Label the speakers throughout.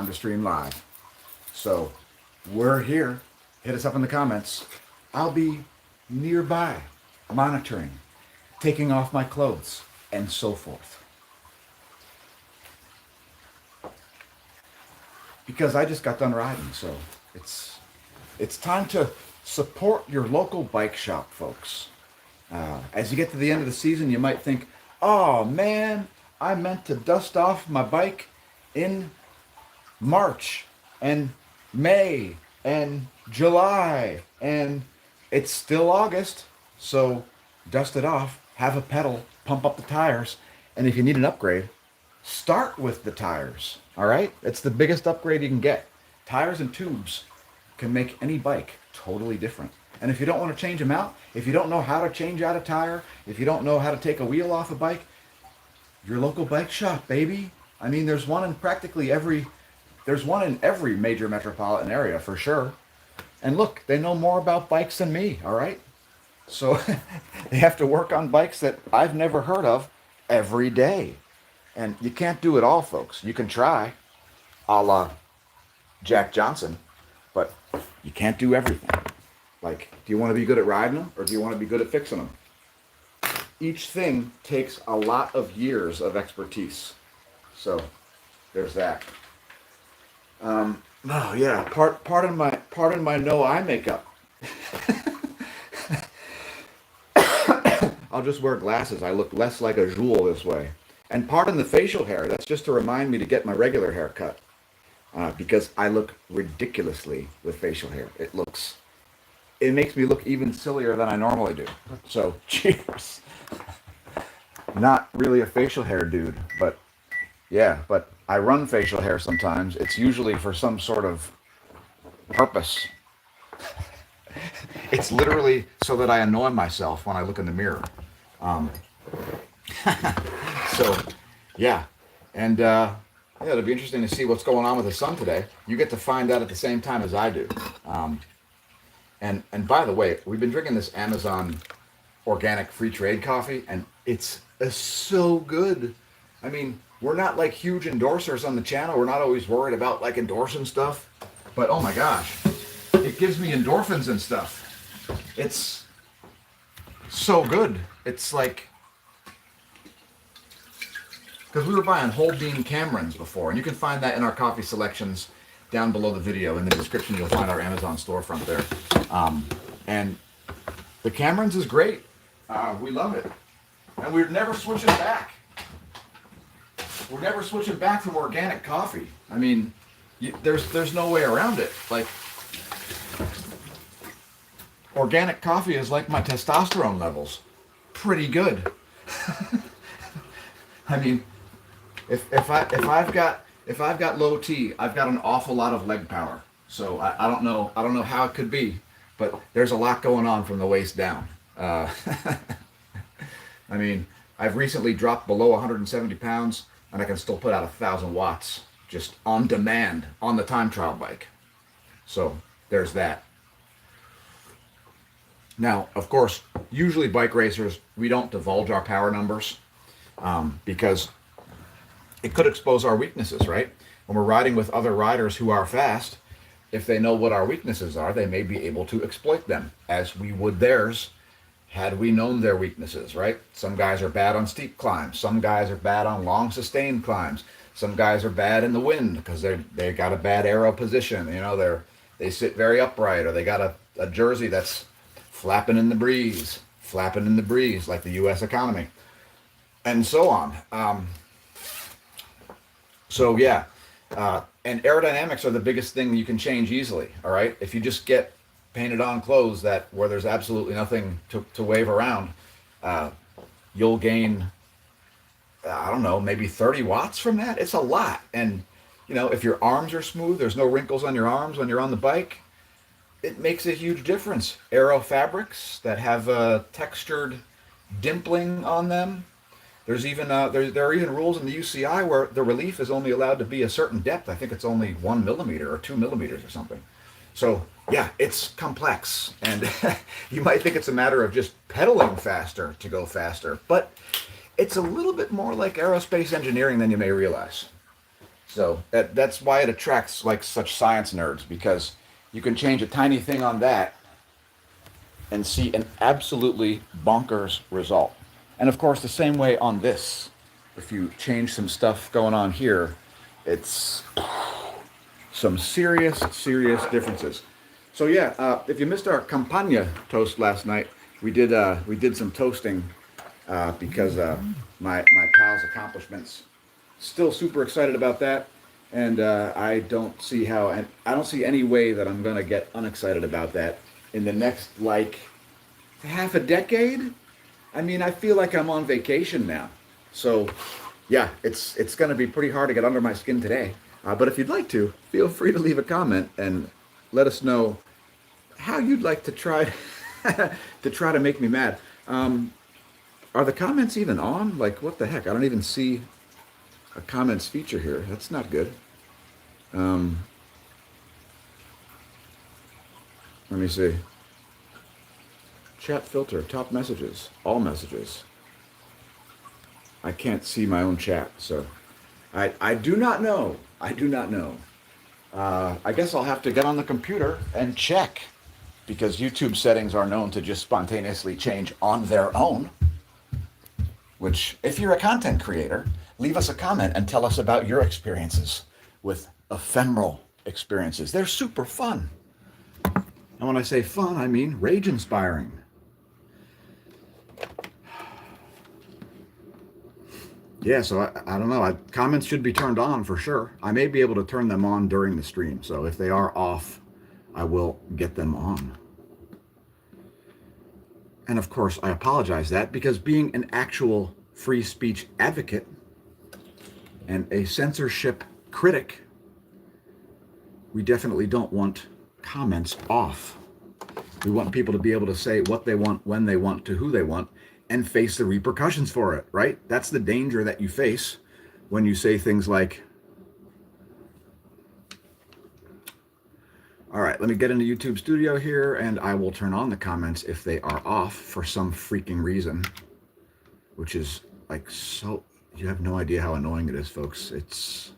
Speaker 1: to stream live. So we're here. Hit us up in the comments. I'll be nearby, monitoring, taking off my clothes, and so forth. Because I just got done riding, so it's time to support your local bike shop, folks. As you get to the end of the season, you might think, oh man, I meant to dust off my bike in March and May and July, and it's still August, so dust it off, have a pedal, pump up the tires, and if you need an upgrade, start with the tires, all right? It's the biggest upgrade you can get. Tires and tubes can make any bike totally different. And if you don't want to change them out, if you don't know how to change out a tire, if you don't know how to take a wheel off a bike, your local bike shop, baby. I mean, there's one in every major metropolitan area for sure. And look, they know more about bikes than me, all right? So they have to work on bikes that I've never heard of every day. And you can't do it all, folks. You can try, a la Jack Johnson, but you can't do everything. Like, do you want to be good at riding them, or do you want to be good at fixing them? Each thing takes a lot of years of expertise. So there's that. Oh yeah, pardon my no eye makeup. I'll just wear glasses. I look less like a jewel this way. And pardon the facial hair. That's just to remind me to get my regular hair cut. Because I look ridiculously with facial hair. It makes me look even sillier than I normally do. So, cheers. Not really a facial hair dude, but yeah, but I run facial hair sometimes. It's usually for some sort of purpose. It's literally so that I annoy myself when I look in the mirror. So, yeah. And, yeah, it'll be interesting to see what's going on with the sun today. You get to find out at the same time as I do. And by the way, we've been drinking this Amazon organic free trade coffee, and it's so good. I mean, we're not like huge endorsers on the channel. We're not always worried about like endorsing stuff. But oh my gosh, it gives me endorphins and stuff. It's so good. It's like, because we were buying whole bean Camerons before, and you can find that in our coffee selections down below the video. In the description, you'll find our Amazon storefront there. And the Camerons is great. We love it. And we're never switching back. We're never switching back from organic coffee. I mean, there's no way around it. Like, organic coffee is like my testosterone levels. Pretty good. I mean, if I've got low T, I've got an awful lot of leg power. So I don't know how it could be, but there's a lot going on from the waist down. I mean, I've recently dropped below 170 pounds, and I can still put out 1,000 watts just on demand on the time trial bike. So there's that. Now, of course, usually bike racers, we don't divulge our power numbers because it could expose our weaknesses, right? When we're riding with other riders who are fast, if they know what our weaknesses are, they may be able to exploit them as we would theirs had we known their weaknesses, right? Some guys are bad on steep climbs. Some guys are bad on long sustained climbs. Some guys are bad in the wind because they got a bad aero position. You know, they sit very upright, or they got a jersey that's flapping in the breeze like the U.S. economy, and so on. So yeah, and aerodynamics are the biggest thing you can change easily. All right, if you just get painted on clothes where there's absolutely nothing to wave around, you'll gain, I don't know, maybe 30 watts from that. It's a lot. And you know, if your arms are smooth, there's no wrinkles on your arms when you're on the bike, it makes a huge difference. Aero fabrics that have textured dimpling on them. There's even there are even rules in the UCI where the relief is only allowed to be a certain depth. I think it's only 1 millimeter or 2 millimeters or something. So yeah, it's complex, and you might think it's a matter of just pedaling faster to go faster, but it's a little bit more like aerospace engineering than you may realize. So that's why it attracts like such science nerds, because you can change a tiny thing on that and see an absolutely bonkers result. And of course, the same way on this. If you change some stuff going on here, it's some serious, serious differences. So yeah, if you missed our campagna toast last night, we did some toasting because my pal's accomplishments. Still super excited about that, and I don't see how, and I don't see any way that I'm gonna get unexcited about that in the next like half a decade. I mean, I feel like I'm on vacation now. So, yeah, it's going to be pretty hard to get under my skin today. But if you'd like to, feel free to leave a comment and let us know how you'd like to try to try to make me mad. Are the comments even on? Like, what the heck? I don't even see a comments feature here. That's not good. Um, Let me see. Chat filter, top messages, all messages. I can't see my own chat, so I do not know. I do not know. I guess I'll have to get on the computer and check, because YouTube settings are known to just spontaneously change on their own. Which, if you're a content creator, leave us a comment and tell us about your experiences with ephemeral experiences. They're super fun. And when I say fun, I mean rage-inspiring. Yeah, so I don't know. Comments should be turned on for sure. I may be able to turn them on during the stream. So if they are off, I will get them on. And of course, I apologize that, because being an actual free speech advocate and a censorship critic, we definitely don't want comments off. We want people to be able to say what they want, when they want, to who they want, and face the repercussions for it, right? That's the danger that you face when you say things like, all right, let me get into YouTube Studio here, and I will turn on the comments if they are off for some freaking reason, which is like, so, you have no idea how annoying it is, folks. It's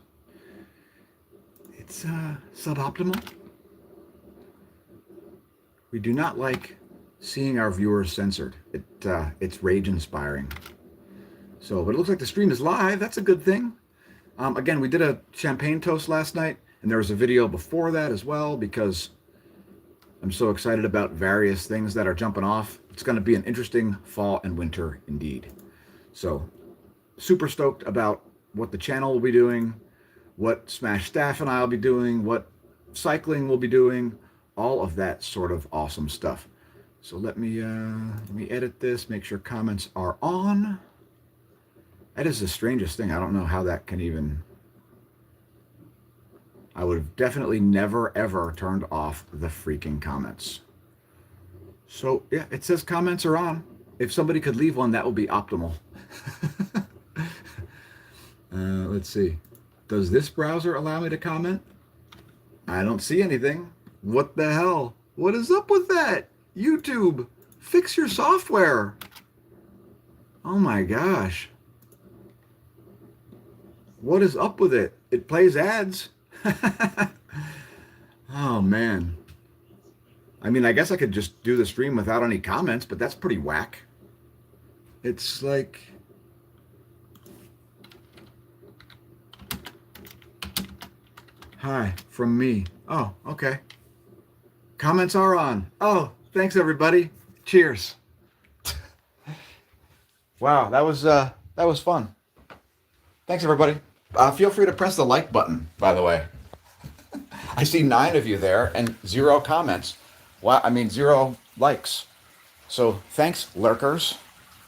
Speaker 1: suboptimal. We do not like seeing our viewers censored. It's rage-inspiring. So, but it looks like the stream is live. That's a good thing. Again, we did a champagne toast last night, and there was a video before that as well, because I'm so excited about various things that are jumping off. It's going to be an interesting fall and winter indeed. So, super stoked about what the channel will be doing, what Smash Staff and I will be doing, what cycling will be doing, all of that sort of awesome stuff. So let me edit this, make sure comments are on. That is the strangest thing. I don't know how that can even... I would have definitely never, ever turned off the freaking comments. So, yeah, it says comments are on. If somebody could leave one, that would be optimal. Let's see. Does this browser allow me to comment? I don't see anything. What the hell? What is up with that? YouTube, fix your software. Oh my gosh. What is up with it? It plays ads. Oh man. I mean, I guess I could just do the stream without any comments, but that's pretty whack. It's like... Hi, from me. Oh, okay. Comments are on. Oh, thanks everybody. Cheers. Wow, that was fun. Thanks everybody. Feel free to press the like button, by the way. I see 9 of you there and 0 comments. Wow, I mean 0 likes. So thanks, lurkers.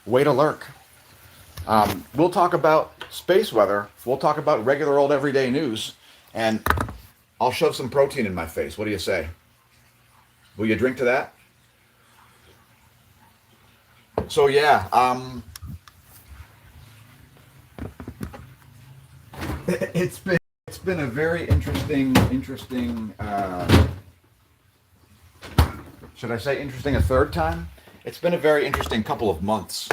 Speaker 1: Way to lurk. We'll talk about space weather. We'll talk about regular old everyday news, and I'll shove some protein in my face. What do you say? Will you drink to that? So yeah, it's been a very interesting. Should I say interesting a third time? It's been a very interesting couple of months,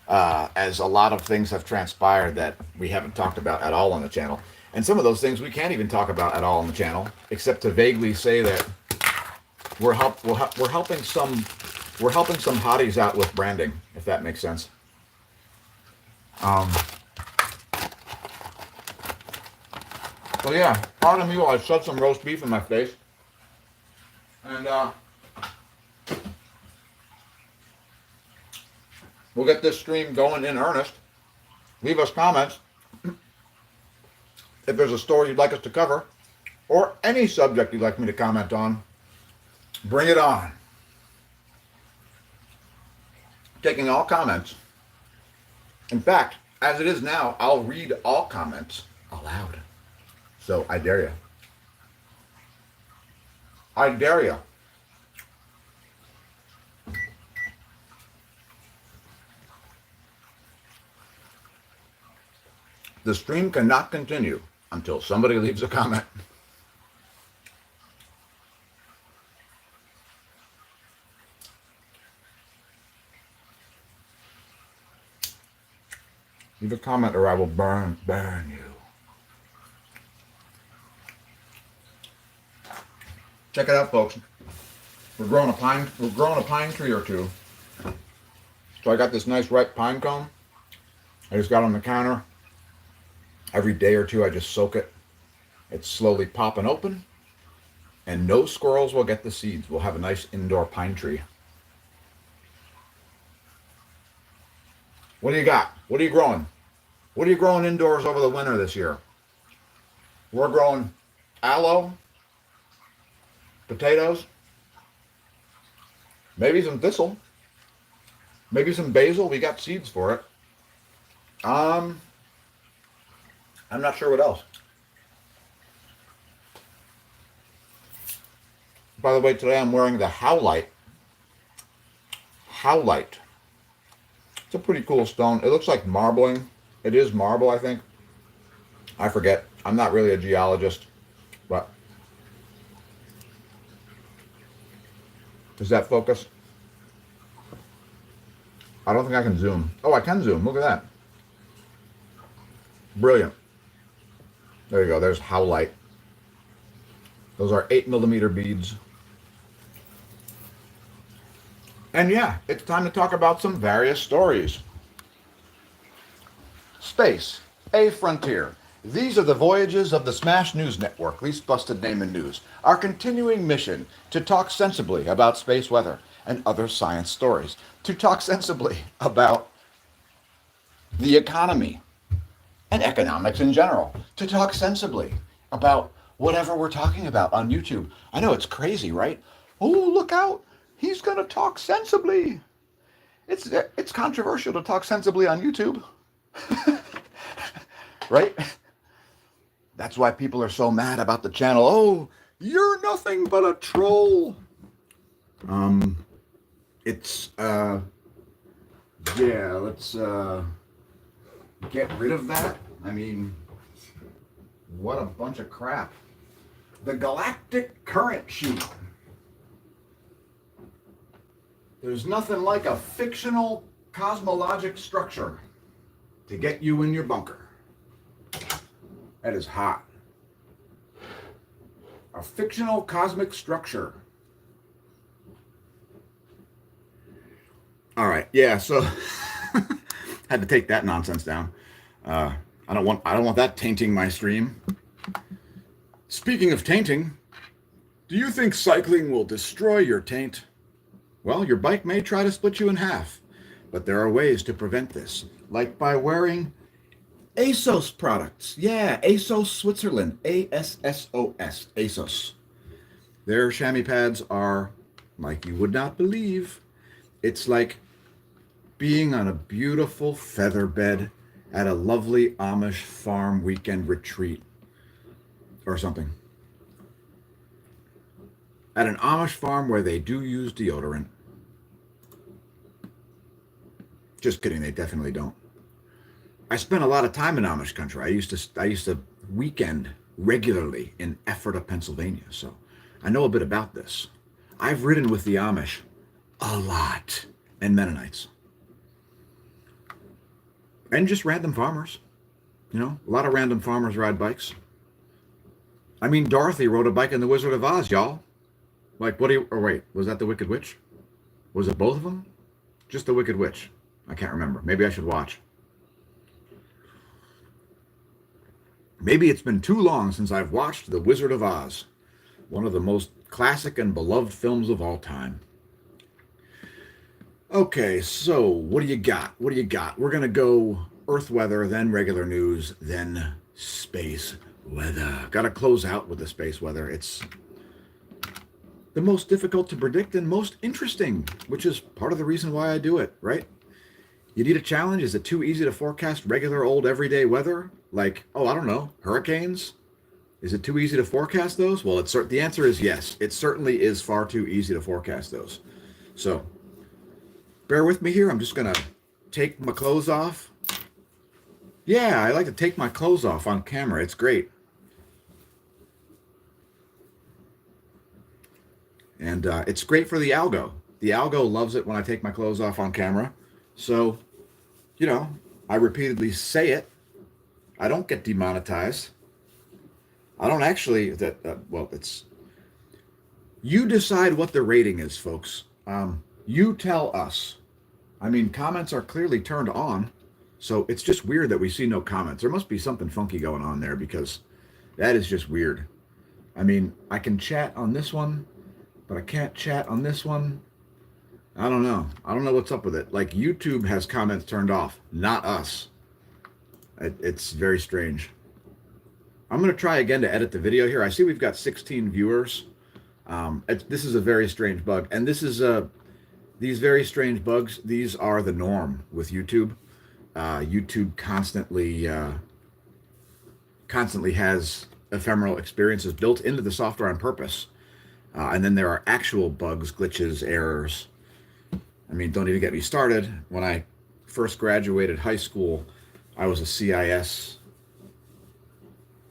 Speaker 1: as a lot of things have transpired that we haven't talked about at all on the channel. And some of those things we can't even talk about at all on the channel, except to vaguely say that we're helping some hotties out with branding, if that makes sense. So yeah, pardon me while I shove some roast beef in my face. And we'll get this stream going in earnest. Leave us comments if there's a story you'd like us to cover, or any subject you'd like me to comment on. Bring it on. Taking all comments. In fact, as it is now, I'll read all comments aloud. So I dare you. I dare you. The stream cannot continue until somebody leaves a comment. Leave a comment or I will burn you. Check it out, folks. We're growing a pine tree or two. So I got this nice ripe pine cone. I just got on the counter. Every day or two I just soak it. It's slowly popping open. And no squirrels will get the seeds. We'll have a nice indoor pine tree. What do you got? What are you growing? What are you growing indoors over the winter this year? We're growing aloe, potatoes, maybe some thistle, maybe some basil. We got seeds for it. I'm not sure what else. By the way, today I'm wearing the howlite. Howlite. It's a pretty cool stone. It looks like marbling. It is marble, I think. I forget. I'm not really a geologist, but does that focus? I don't think I can zoom. Oh, I can zoom. Look at that. Brilliant. There you go. There's howlite. Those are 8mm beads. And yeah, it's time to talk about some various stories. Space, a frontier. These are the voyages of the Smash News Network, least busted name in news. Our continuing mission to talk sensibly about space weather and other science stories. To talk sensibly about the economy and economics in general. To talk sensibly about whatever we're talking about on YouTube. I know it's crazy, right? Oh, look out. He's going to talk sensibly. It's controversial to talk sensibly on YouTube. Right? That's why people are so mad about the channel. Oh, you're nothing but a troll. Yeah, let's get rid of that. I mean, what a bunch of crap. The galactic current sheet. There's nothing like a fictional cosmologic structure to get you in your bunker. That is hot. A fictional cosmic structure. All right, yeah, so had to take that nonsense down. I don't want that tainting my stream. Speaking of tainting, do you think cycling will destroy your taint? Well, your bike may try to split you in half, but there are ways to prevent this, like by wearing ASOS products. Yeah, ASOS Switzerland, ASSOS, ASOS. Their chamois pads are like you would not believe. It's like being on a beautiful feather bed at a lovely Amish farm weekend retreat or something. At an Amish farm where they do use deodorant. Just kidding, they definitely don't. I spent a lot of time in Amish country. I used to weekend regularly in Ephrata, Pennsylvania, so I know a bit about this. I've ridden with the Amish a lot, and Mennonites. And just random farmers. You know, a lot of random farmers ride bikes. I mean, Dorothy rode a bike in The Wizard of Oz, y'all. Like, what do you, or wait, was that the Wicked Witch? Was it both of them? Just the Wicked Witch. I can't remember. Maybe I should watch. Maybe it's been too long since I've watched The Wizard of Oz, one of the most classic and beloved films of all time. Okay, so what do you got? What do you got? We're going to go Earth weather, then regular news, then space weather. Got to close out with the space weather. It's the most difficult to predict and most interesting, which is part of the reason why I do it, right? You need a challenge. Is it too easy to forecast regular old everyday weather? Like, oh, I don't know, hurricanes? Is it too easy to forecast those? Well, the answer is yes. It certainly is far too easy to forecast those. So bear with me here. I'm just going to take my clothes off. Yeah, I like to take my clothes off on camera. It's great. And it's great for the algo. The algo loves it when I take my clothes off on camera. So, I repeatedly say it. I don't get demonetized. I don't actually, it's, you decide what the rating is, folks. You tell us. I mean, comments are clearly turned on. So it's just weird that we see no comments. There must be something funky going on there because that is just weird. I mean, I can chat on this one, but I can't chat on this one. I don't know. I don't know what's up with it. Like YouTube has comments turned off, not us. It's very strange. I'm going to try again to edit the video here. I see we've got 16 viewers. This is a very strange bug. And this is these very strange bugs, these are the norm with YouTube. YouTube constantly has ephemeral experiences built into the software on purpose. And then there are actual bugs, glitches, errors. I mean, don't even get me started. When I first graduated high school, I was a CIS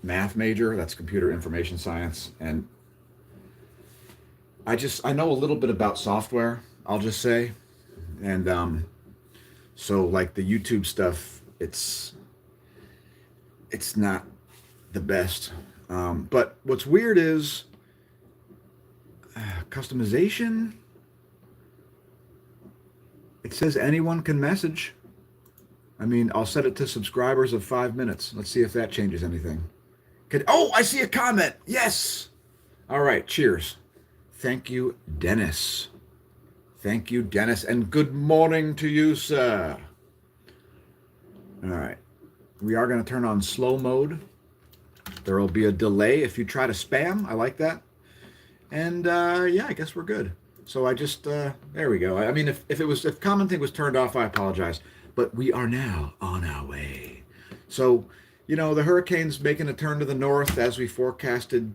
Speaker 1: math major. That's computer information science. And I know a little bit about software, I'll just say. And so like the YouTube stuff, it's not the best. But what's weird is customization. It says anyone can message. I mean, I'll set it to subscribers of 5 minutes. Let's see if that changes anything. Oh, I see a comment. Yes. All right. Cheers. Thank you, Dennis. Thank you, Dennis. And good morning to you, sir. All right. We are going to turn on slow mode. There will be a delay if you try to spam. I like that. And yeah, I guess we're good. So I just, there we go. I mean, if commenting was turned off, I apologize. But we are now on our way. So, the hurricane's making a turn to the north as we forecasted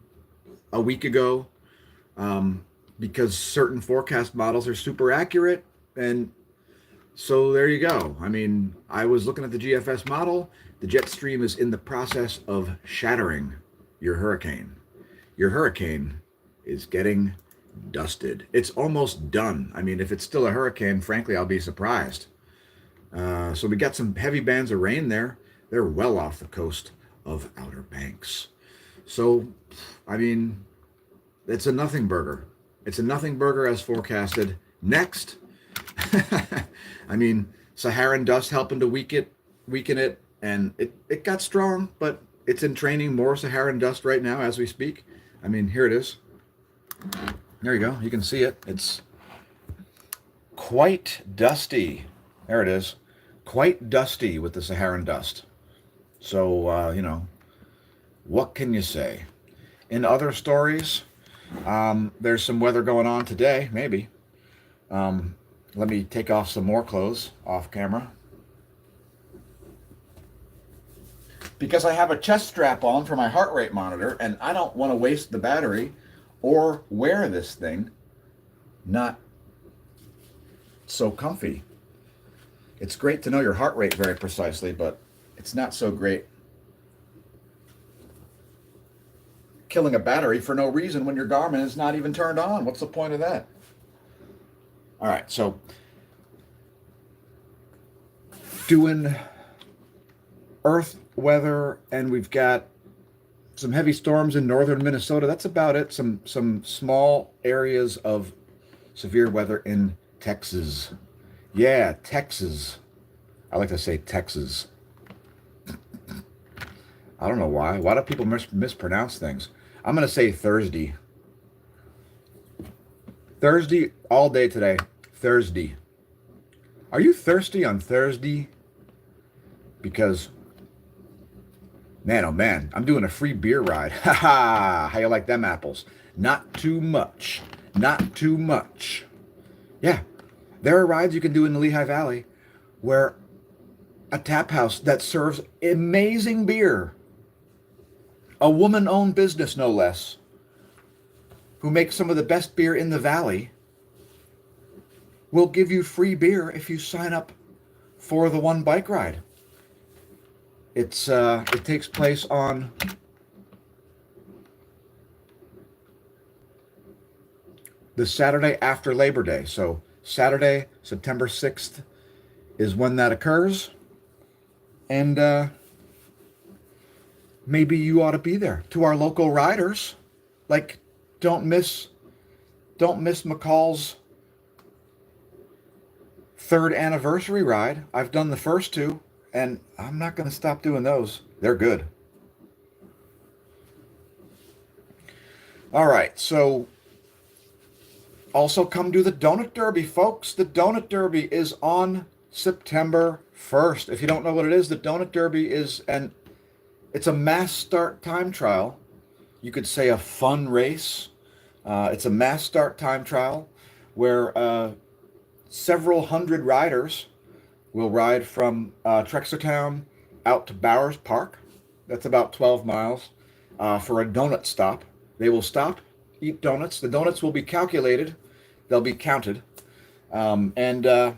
Speaker 1: a week ago, because certain forecast models are super accurate. And so there you go. I mean, I was looking at the GFS model. The jet stream is in the process of shattering your hurricane. Your hurricane is getting dusted. It's almost done. I mean, if it's still a hurricane, frankly, I'll be surprised. So we got some heavy bands of rain there. They're well off the coast of Outer Banks. So, I mean, it's a nothing burger. It's a nothing burger as forecasted. Next, I mean, Saharan dust helping to weaken it, and it got strong, but it's in training more Saharan dust right now as we speak. I mean, here it is. There you go. You can see it. It's quite dusty. There it is. Quite dusty with the Saharan dust. So, what can you say? In other stories, there's some weather going on today, maybe. Let me take off some more clothes off camera. Because I have a chest strap on for my heart rate monitor, and I don't want to waste the battery or wear this thing not so comfy. It's great to know your heart rate very precisely, but it's not so great killing a battery for no reason when your Garmin is not even turned on. What's the point of that? All right, so doing Earth weather, and we've got some heavy storms in northern Minnesota. That's about it. Some small areas of severe weather in Texas. Yeah, Texas. I like to say Texas. I don't know why. Why do people mispronounce things? I'm going to say Thursday. Thursday all day today. Thursday. Are you thirsty on Thursday? Because, man, oh man, I'm doing a free beer ride. Ha ha! How you like them apples? Not too much. Not too much. Yeah, there are rides you can do in the Lehigh Valley where a tap house that serves amazing beer, a woman-owned business no less, who makes some of the best beer in the valley, will give you free beer if you sign up for the one bike ride. It takes place on the Saturday after Labor Day. So Saturday, September 6th is when that occurs. And maybe you ought to be there. To our local riders, like, don't miss McCall's 3rd anniversary ride. I've done the first 2, and I'm not going to stop doing those. They're good. All right, so also come do the Donut Derby, folks. The Donut Derby is on September 1st. If you don't know what it is, the Donut Derby is it's a mass start time trial. You could say a fun race. It's a mass start time trial where several hundred riders will ride from Trexlertown out to Bowers Park. That's about 12 miles for a donut stop. They will stop, eat donuts. The donuts will be calculated. They'll be counted. And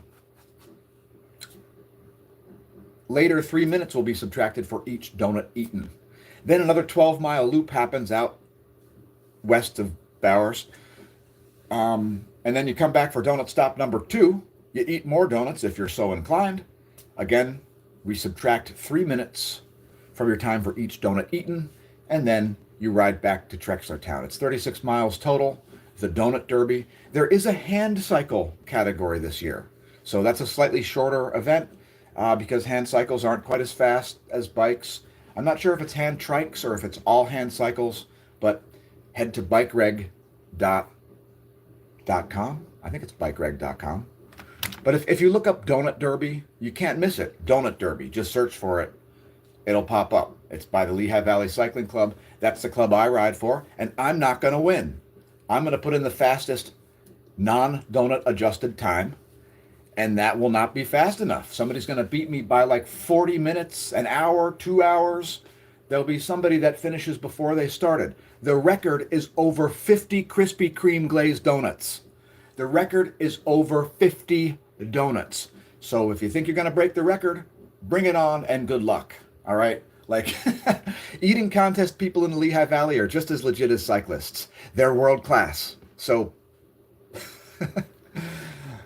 Speaker 1: later, 3 minutes will be subtracted for each donut eaten. Then another 12-mile loop happens out west of Bowers. And then you come back for donut stop number 2. You eat more donuts if you're so inclined. Again, we subtract 3 minutes from your time for each donut eaten, and then you ride back to Trexlertown. It's 36 miles total, the Donut Derby. There is a hand cycle category this year. So that's a slightly shorter event because hand cycles aren't quite as fast as bikes. I'm not sure if it's hand trikes or if it's all hand cycles, but head to bikereg.com. I think it's bikereg.com. But if you look up Donut Derby, you can't miss it. Donut Derby. Just search for it. It'll pop up. It's by the Lehigh Valley Cycling Club. That's the club I ride for, and I'm not going to win. I'm going to put in the fastest non-donut adjusted time, and that will not be fast enough. Somebody's going to beat me by like 40 minutes, an hour, 2 hours. There'll be somebody that finishes before they started. The record is over 50 Krispy Kreme glazed donuts. The record is over 50 donuts. So if you think you're going to break the record, bring it on and good luck. All right? Like, eating contest people in the Lehigh Valley are just as legit as cyclists. They're world class. So,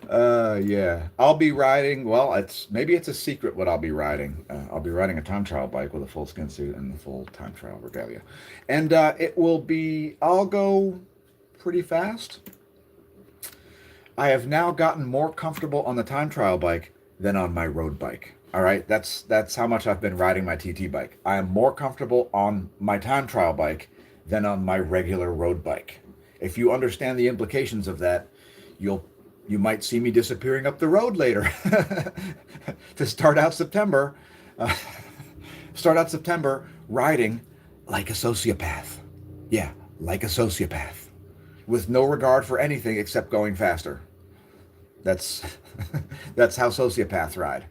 Speaker 1: yeah. I'll be riding, well, maybe it's a secret what I'll be riding. I'll be riding a time trial bike with a full skin suit and the full time trial regalia. And I'll go pretty fast. I have now gotten more comfortable on the time trial bike than on my road bike. All right, that's how much I've been riding my TT bike. I am more comfortable on my time trial bike than on my regular road bike. If you understand the implications of that, you might see me disappearing up the road later to start out September. Riding like a sociopath. Yeah, like a sociopath, with no regard for anything except going faster. That's how sociopaths ride.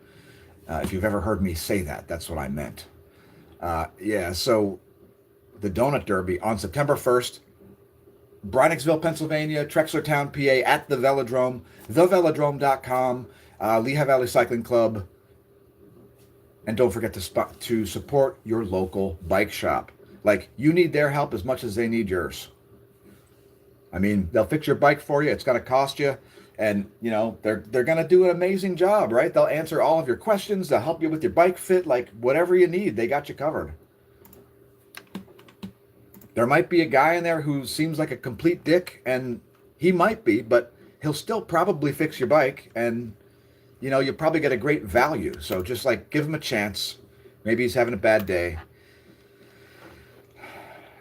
Speaker 1: If you've ever heard me say that, that's what I meant. Yeah, so the Donut Derby on September 1st, Brynicksville, Pennsylvania, Trexlertown, PA, at the Velodrome, thevelodrome.com, Lehigh Valley Cycling Club. And don't forget to support your local bike shop. Like, you need their help as much as they need yours. I mean, they'll fix your bike for you. It's going to cost you. And, you know, they're going to do an amazing job, right? They'll answer all of your questions. They'll help you with your bike fit. Like, whatever you need, they got you covered. There might be a guy in there who seems like a complete dick, and he might be, but he'll still probably fix your bike, and you'll probably get a great value. So just like give him a chance. Maybe he's having a bad day.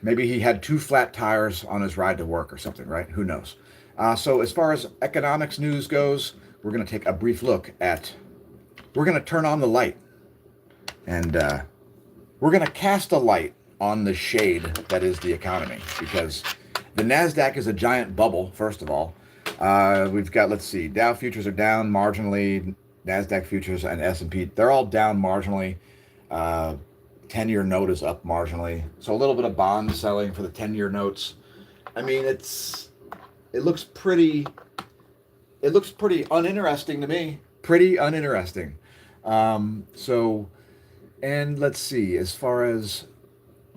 Speaker 1: Maybe he had two flat tires on his ride to work or something, right? Who knows? So as far as economics news goes, we're going to take a brief look at, we're going to turn on the light, and we're going to cast a light on the shade that is the economy, because the NASDAQ is a giant bubble, first of all. We've got, let's see, Dow futures are down marginally, NASDAQ futures and S&P, they're all down marginally. 10-year note is up marginally. So a little bit of bond selling for the 10-year notes. I mean, it looks pretty uninteresting to me. Pretty uninteresting. And let's see, as far as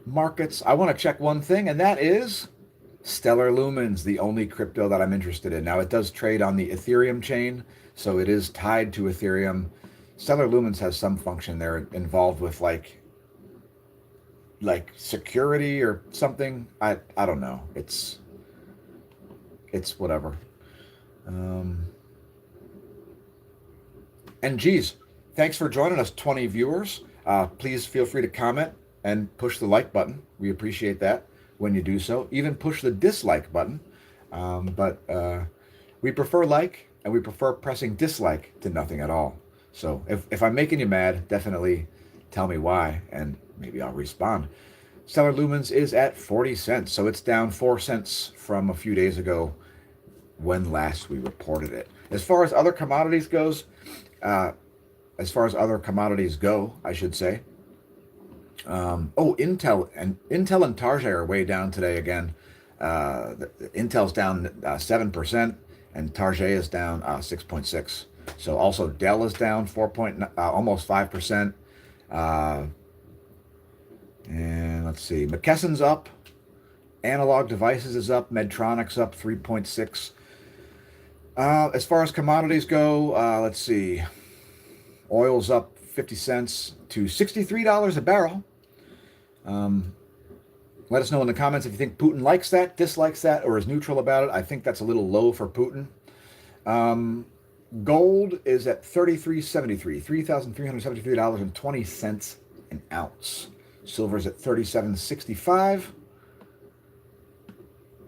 Speaker 1: markets, I want to check one thing, and that is Stellar Lumens, the only crypto that I'm interested in. Now, it does trade on the Ethereum chain, so it is tied to Ethereum. Stellar Lumens has some function there involved with like security or something. I don't know. It's whatever. And geez, thanks for joining us, 20 viewers. Please feel free to comment and push the like button. We appreciate that when you do so. Even push the dislike button. But we prefer like, and we prefer pressing dislike to nothing at all. So if I'm making you mad, definitely tell me why, and maybe I'll respond. Stellar Lumens is at 40 cents, so it's down 4 cents from a few days ago when last we reported it. As far as other commodities goes, I should say. Intel and Target are way down today again. Intel's down 7%, and Target is down 6.6%. So also Dell is down almost 5%. And let's see, McKesson's up, Analog Devices is up, Medtronic's up 3.6. As far as commodities go, let's see, oil's up 50 cents to $63 a barrel. Let us know in the comments if you think Putin likes that, dislikes that, or is neutral about it. I think that's a little low for Putin. Gold is at $33.73, $3,373.20 an ounce. Silver's at $37.65.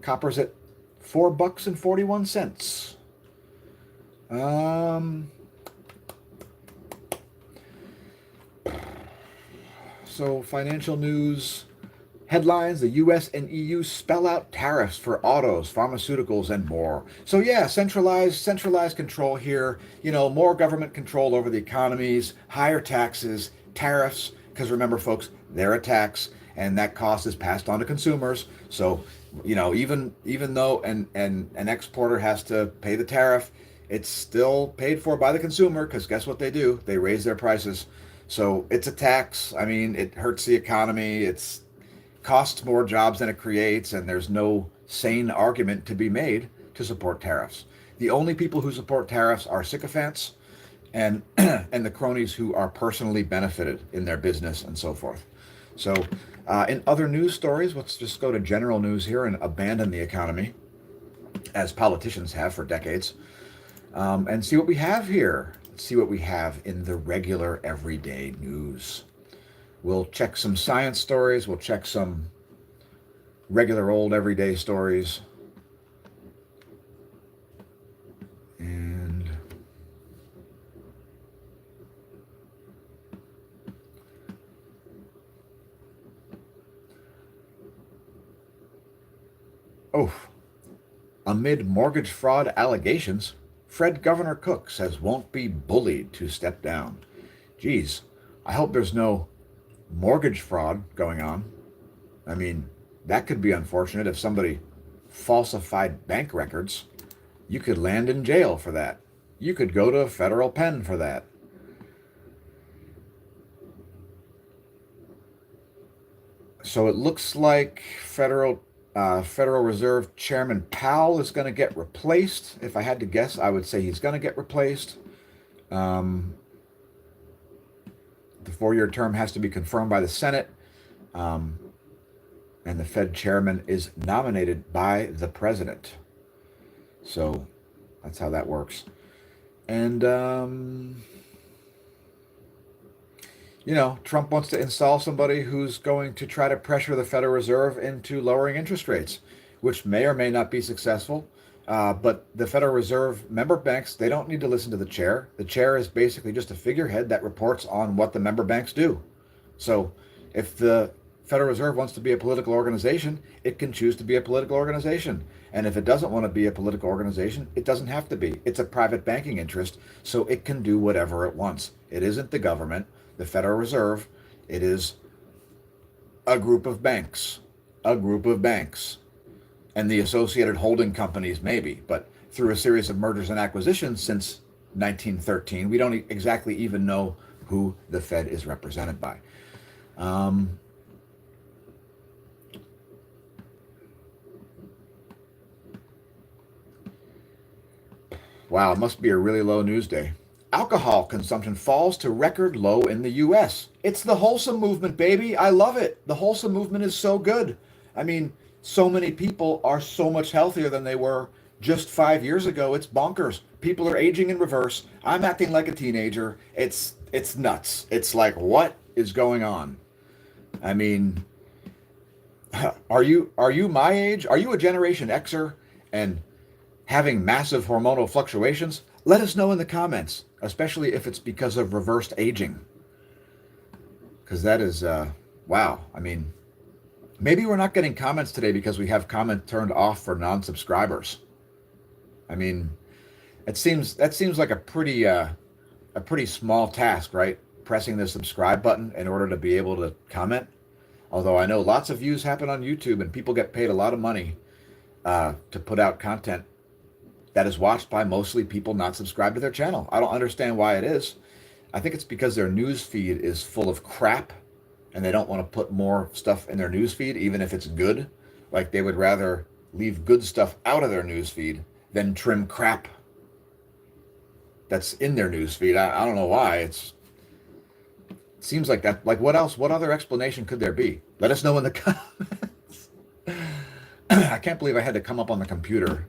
Speaker 1: Copper's at $4.41. So financial news headlines: the U.S. and EU spell out tariffs for autos, pharmaceuticals, and more. So yeah, centralized control here. More government control over the economies, higher taxes, tariffs. Because remember, folks, they're a tax, and that cost is passed on to consumers. So, even though an exporter has to pay the tariff, it's still paid for by the consumer, because guess what they do? They raise their prices. So it's a tax. I mean, it hurts the economy. It costs more jobs than it creates, and there's no sane argument to be made to support tariffs. The only people who support tariffs are sycophants and and the cronies who are personally benefited in their business and so forth. So in other news stories, let's just go to general news here and abandon the economy, as politicians have for decades, and see what we have here. Let's see what we have in the regular everyday news. We'll check some science stories. We'll check some regular old everyday stories. And amid mortgage fraud allegations, Fred Governor Cook says won't be bullied to step down. Geez, I hope there's no mortgage fraud going on. I mean, that could be unfortunate if somebody falsified bank records. You could land in jail for that. You could go to a federal pen for that. So it looks like Federal Reserve Chairman Powell is going to get replaced. If I had to guess, I would say he's going to get replaced. The 4-year term has to be confirmed by the Senate. and the Fed chairman is nominated by the president. So that's how that works. And, Trump wants to install somebody who's going to try to pressure the Federal Reserve into lowering interest rates, which may or may not be successful. But the Federal Reserve member banks, they don't need to listen to the chair. The chair is basically just a figurehead that reports on what the member banks do. So if the Federal Reserve wants to be a political organization, it can choose to be a political organization. And if it doesn't want to be a political organization, it doesn't have to be. It's a private banking interest, so it can do whatever it wants. It isn't the government, the Federal Reserve. It is a group of banks, and the associated holding companies maybe. But through a series of mergers and acquisitions since 1913, we don't exactly even know who the Fed is represented by. Wow, it must be a really low news day. Alcohol consumption falls to record low in the US. It's the wholesome movement, baby. I love it. The wholesome movement is so good. I mean, so many people are so much healthier than they were just 5 years ago. It's bonkers. People are aging in reverse. I'm acting like a teenager. It's nuts. It's like, what is going on? I mean, are you my age? Are you a Generation Xer and having massive hormonal fluctuations? Let us know in the comments, especially if it's because of reversed aging. Because that is, wow. I mean, maybe we're not getting comments today because we have comment turned off for non-subscribers. I mean, that seems like a pretty small task, right? Pressing the subscribe button in order to be able to comment. Although I know lots of views happen on YouTube and people get paid a lot of money to put out content that is watched by mostly people not subscribed to their channel. I don't understand why it is. I think it's because their news feed is full of crap and they don't want to put more stuff in their news feed, even if it's good. Like they would rather leave good stuff out of their news feed than trim crap that's in their news feed. I don't know why. It seems like that. Like what else? What other explanation could there be? Let us know in the comments. I can't believe I had to come up on the computer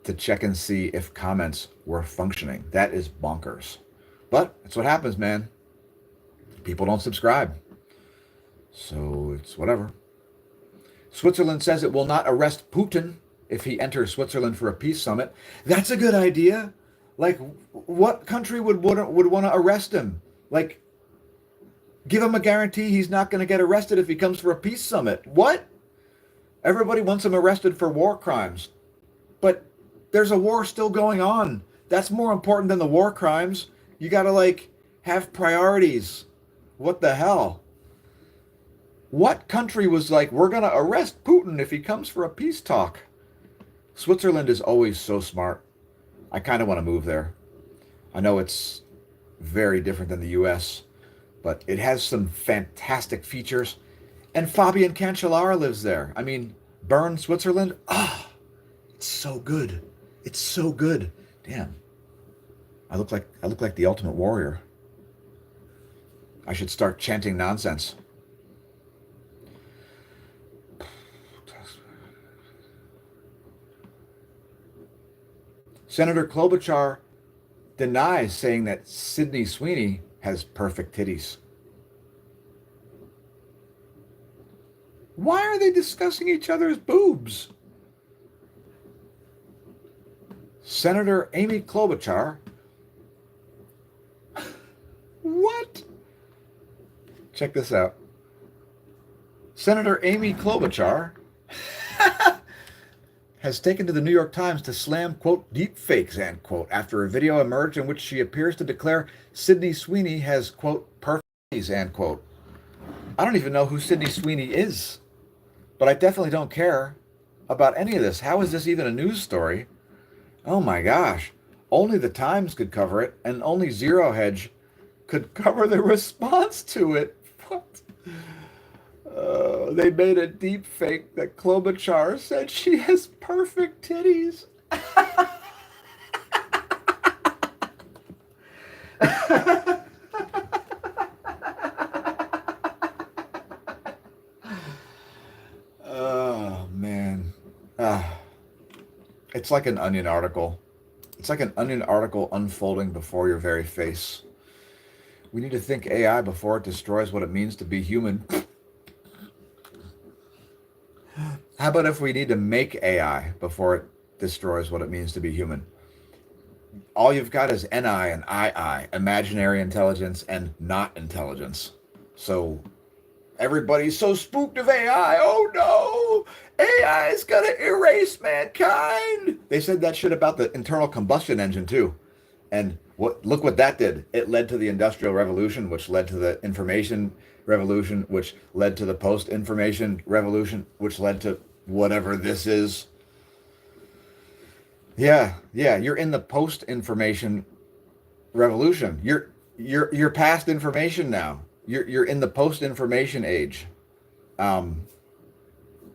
Speaker 1: to check and see if comments were functioning. That is bonkers. But that's what happens, man. People don't subscribe. So it's whatever. Switzerland says it will not arrest Putin if he enters Switzerland for a peace summit. That's a good idea. Like, what country would want to arrest him? Like, give him a guarantee he's not going to get arrested if he comes for a peace summit. What? Everybody wants him arrested for war crimes. But there's a war still going on. That's more important than the war crimes. You got to, have priorities. What the hell? What country was like, we're going to arrest Putin if he comes for a peace talk? Switzerland is always so smart. I kind of want to move there. I know it's very different than the US, but it has some fantastic features. And Fabian Cancellara lives there. I mean, Bern, Switzerland. It's so good. It's so good. Damn. I look like the ultimate warrior. I should start chanting nonsense. Senator Klobuchar denies saying that Sydney Sweeney has perfect titties. Why are they discussing each other's boobs? Senator Amy Klobuchar. What? Check this out. Senator Amy Klobuchar has taken to the New York Times to slam, quote, deep fakes, end quote, after a video emerged in which she appears to declare Sydney Sweeney has, quote, perfect titties, end quote. I don't even know who Sydney Sweeney is, but I definitely don't care about any of this. How is this even a news story? Oh my gosh. Only the Times could cover it, and only Zero Hedge could cover the response to it. What? They made a deep fake that Klobuchar said she has perfect titties. It's like an Onion article. It's like an Onion article unfolding before your very face. We need to think AI before it destroys what it means to be human. How about if we need to make AI before it destroys what it means to be human? All you've got is NI and II, imaginary intelligence and not intelligence. So everybody's so spooked of AI. Oh no, AI is going to erase mankind. They said that shit about the internal combustion engine too. And look what that did. It led to the Industrial Revolution, which led to the information revolution, which led to the post-information revolution, which led to whatever this is. Yeah, you're in the post-information revolution. You're past information now. You're in the post-information age. Or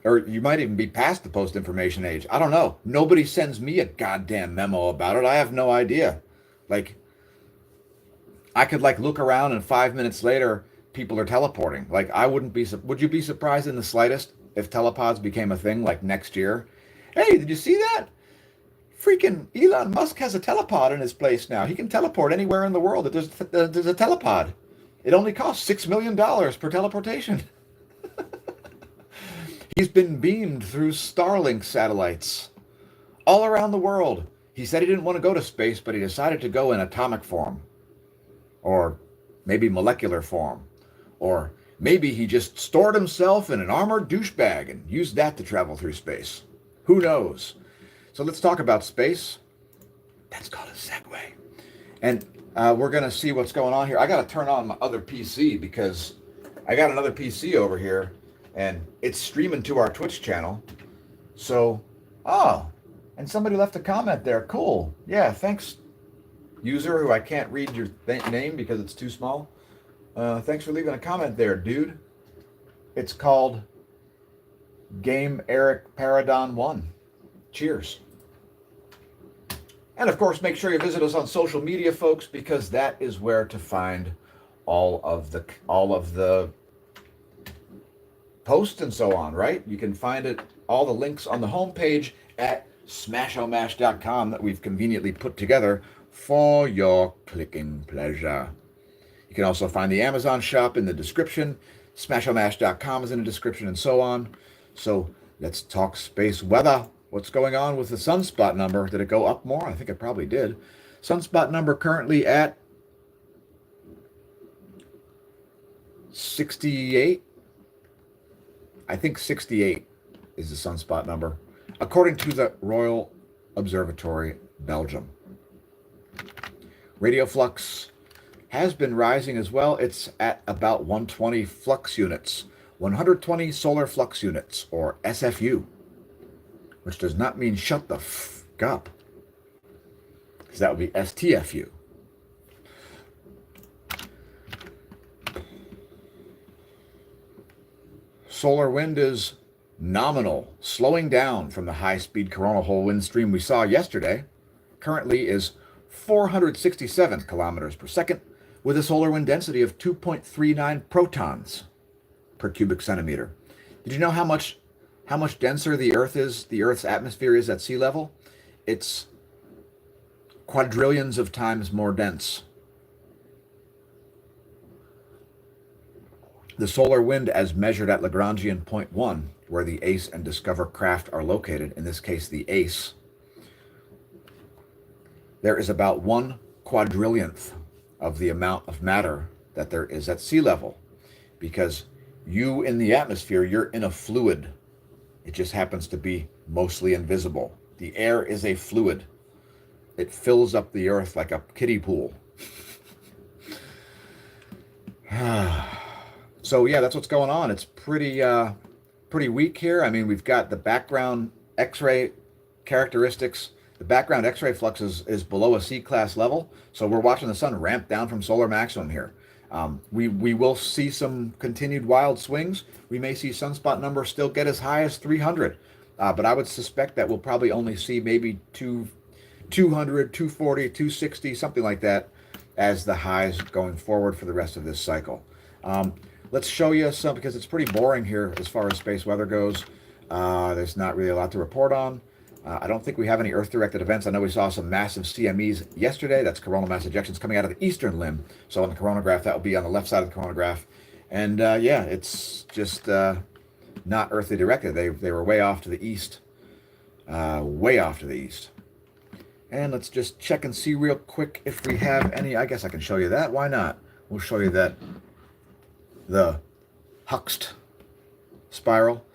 Speaker 1: you might even be past the post-information age. I don't know. Nobody sends me a goddamn memo about it. I have no idea. Like, I could like look around and 5 minutes later, people are teleporting. Like, I wouldn't be, would you be surprised in the slightest if telepods became a thing like next year? Hey, did you see that? Freaking Elon Musk has a telepod in his place now. He can teleport anywhere in the world. There's a telepod. It only costs $6 million per teleportation. He's been beamed through Starlink satellites all around the world. He said he didn't want to go to space, but he decided to go in atomic form. Or maybe molecular form. Or maybe he just stored himself in an armored douchebag and used that to travel through space. Who knows? So let's talk about space. That's called a segue. And we're going to see what's going on here. I got to turn on my other PC because I got another PC over here and it's streaming to our Twitch channel. So, and somebody left a comment there. Cool. Yeah, thanks, user who I can't read your name because it's too small. Thanks for leaving a comment there, dude. It's called Game Eric Paradon 1. Cheers. And of course, make sure you visit us on social media, folks, because that is where to find all of the posts and so on, right? You can find it, all the links on the homepage at smashomash.com that we've conveniently put together for your clicking pleasure. You can also find the Amazon shop in the description. Smashomash.com is in the description and so on. So let's talk space weather. What's going on with the sunspot number? Did it go up more? I think it probably did. Sunspot number currently at 68. I think 68 is the sunspot number, according to the Royal Observatory, Belgium. Radio flux has been rising as well. It's at about 120 flux units, 120 solar flux units, or SFU. Which does not mean shut the f up, because that would be STFU. Solar wind is nominal, slowing down from the high-speed coronal hole wind stream we saw yesterday. Currently is 467 kilometers per second, with a solar wind density of 2.39 protons per cubic centimeter. Did you know how much denser the Earth is, the Earth's atmosphere is at sea level? It's quadrillions of times more dense. The solar wind, as measured at Lagrangian point 1, where the ACE and Discover craft are located, in this case the ACE, there is about 1 quadrillionth of the amount of matter that there is at sea level. Because you in the atmosphere, you're in a fluid. It just happens to be mostly invisible. The air is a fluid. It fills up the Earth like a kiddie pool. So yeah, that's what's going on. It's pretty weak here. I mean, we've got the background X-ray characteristics. The background X-ray flux is below a C-class level. So we're watching the sun ramp down from solar maximum here. We will see some continued wild swings. We may see sunspot numbers still get as high as 300. But I would suspect that we'll probably only see maybe 200, 240, 260, something like that as the highs going forward for the rest of this cycle. Let's show you some, because it's pretty boring here as far as space weather goes. There's not really a lot to report on. I don't think we have any Earth-directed events. I know we saw some massive CMEs yesterday. That's coronal mass ejections coming out of the eastern limb. So on the coronagraph, that will be on the left side of the coronagraph. And yeah, it's just not earthly directed. They were way off to the east. Way off to the east. And let's just check and see real quick if we have any. I guess I can show you that. Why not? We'll show you that. The Huxt spiral.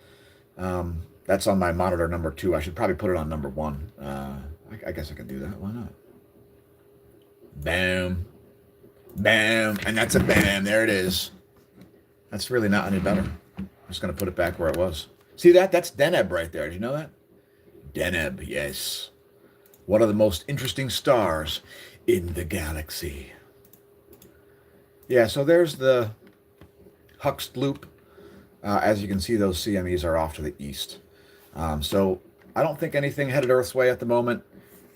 Speaker 1: That's on my monitor number 2. I should probably put it on number 1. I guess I can do that. Why not? Bam. Bam. And that's a bam. There it is. That's really not any better. I'm just going to put it back where it was. See that? That's Deneb right there. Did you know that? Deneb, yes. One of the most interesting stars in the galaxy. Yeah, so there's the Huxt loop. As you can see, those CMEs are off to the east. So I don't think anything headed Earth's way at the moment.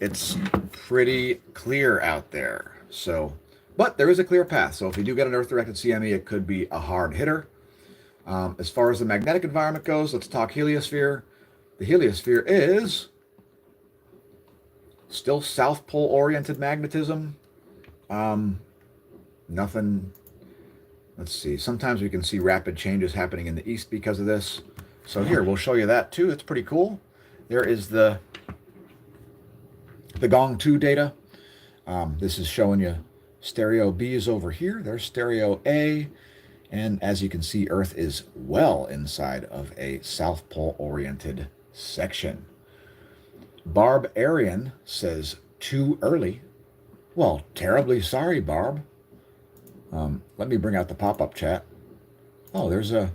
Speaker 1: It's pretty clear out there. So, but there is a clear path. So if you do get an Earth-directed CME, it could be a hard hitter. As far as the magnetic environment goes, let's talk heliosphere. The heliosphere is still South Pole-oriented magnetism. Nothing. Let's see. Sometimes we can see rapid changes happening in the east because of this. So here, we'll show you that too. It's pretty cool. There is the Gong 2 data. This is showing you stereo B is over here. There's stereo A. And as you can see, Earth is well inside of a South Pole-oriented section. Barb Arian says, too early. Well, terribly sorry, Barb. Let me bring out the pop-up chat. Oh, there's a...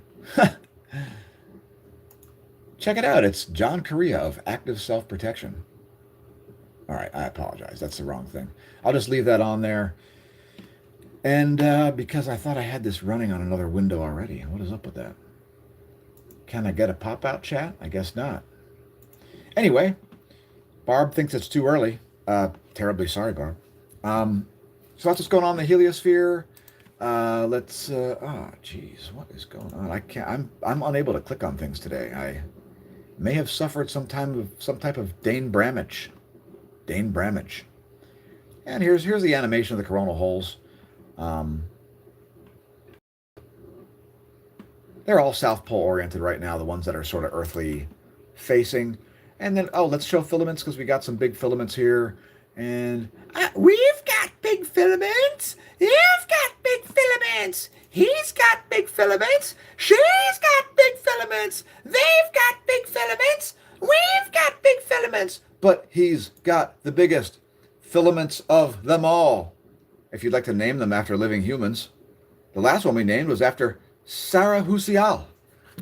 Speaker 1: Check it out. It's John Correa of Active Self-Protection. All right, I apologize. That's the wrong thing. I'll just leave that on there. And because I thought I had this running on another window already. What is up with that? Can I get a pop-out chat? I guess not. Anyway, Barb thinks it's too early. Terribly sorry, Barb. So that's what's going on in the heliosphere. Let's geez, what is going on? I can't. I'm unable to click on things today. I may have suffered some type of Dane Bramage. Dane Bramage. And here's the animation of the coronal holes. They're all South Pole oriented right now. The ones that are sort of earthly facing. And then let's show filaments because we got some big filaments here. And we've got big filaments. You've got big filaments. He's got big filaments. She's got big filaments. They've got big filaments. We've got big filaments. But he's got the biggest filaments of them all. If you'd like to name them after living humans. The last one we named was after Sarah Husial.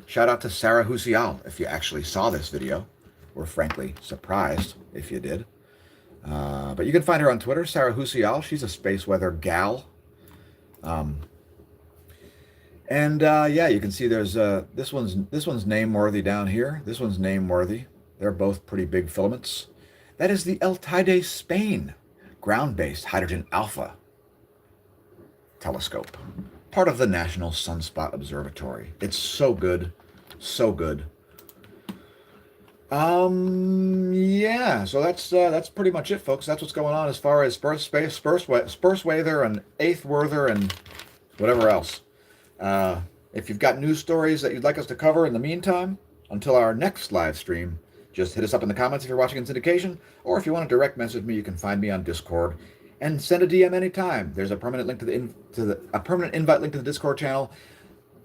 Speaker 1: Shout out to Sarah Husial if you actually saw this video. We're frankly surprised if you did. But you can find her on Twitter, Sarah Husial. She's a space weather gal. Yeah, you can see there's this one's name-worthy down here. This one's name-worthy. They're both pretty big filaments. That is the El Teide Spain ground-based hydrogen alpha telescope, part of the National Sunspot Observatory. It's so good, so good. Yeah, so that's pretty much it, folks. That's what's going on as far as Spurs weather and eighth weather and whatever else. If you've got news stories that you'd like us to cover in the meantime, until our next live stream, just hit us up in the comments if you're watching in syndication, or if you want to direct message me, you can find me on Discord and send a DM anytime. There's a permanent link a permanent invite link to the Discord channel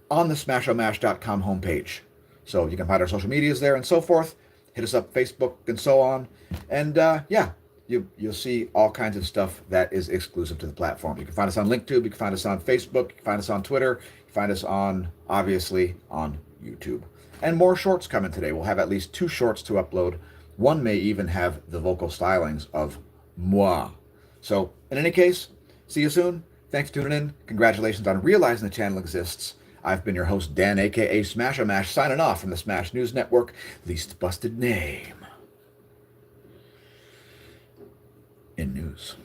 Speaker 1: on the smashomash.com homepage. So you can find our social medias there and so forth. Hit us up Facebook and so on. And yeah, you'll see all kinds of stuff that is exclusive to the platform. You can find us on LinkedIn, you can find us on Facebook, you can find us on Twitter, you can find us on, obviously, on YouTube. And more shorts coming today. We'll have at least 2 shorts to upload. One may even have the vocal stylings of moi. So, in any case, see you soon. Thanks for tuning in. Congratulations on realizing the channel exists. I've been your host, Dan, a.k.a. Smash-O-Mash, signing off from the Smash News Network, least busted name in news.